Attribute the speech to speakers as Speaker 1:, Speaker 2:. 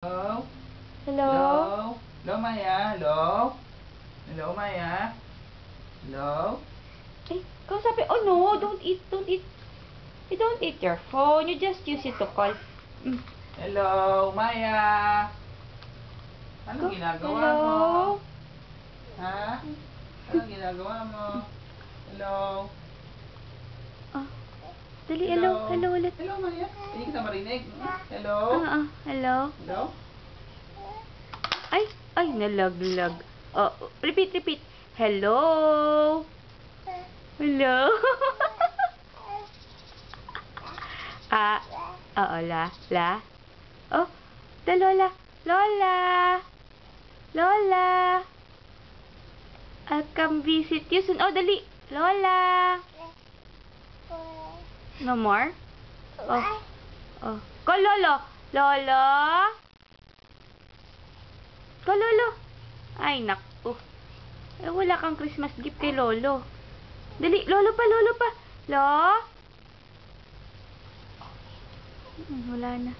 Speaker 1: Hello?
Speaker 2: Hello?
Speaker 1: Hello? Hello, Maya? Hello? Hello, Maya? Hello?
Speaker 2: Eh, kausapin. Oh no, don't eat. You don't eat your phone. You just use it to call.
Speaker 1: Hello, Maya? Anong ginagawa
Speaker 2: Hello?
Speaker 1: mo? Ha? Anong ginagawa mo? Hello?
Speaker 2: Ah, dali, hello ulit.
Speaker 1: Hello, Maya? Hindi kita marinig. Hello?
Speaker 2: Hello?
Speaker 1: Hello?
Speaker 2: Ay, nalaglag. Oh, repeat. Hello? Hello? Oo, la. Oh, the Lola. Lola. I'll come visit you soon. Oh, dali. Lola. No more? Oh. Call Lolo. Lolo? Call Lolo. Ay, naku. Eh, wala kang Christmas gift kay Lolo. Dali, Lolo pa. Lo? Wala na.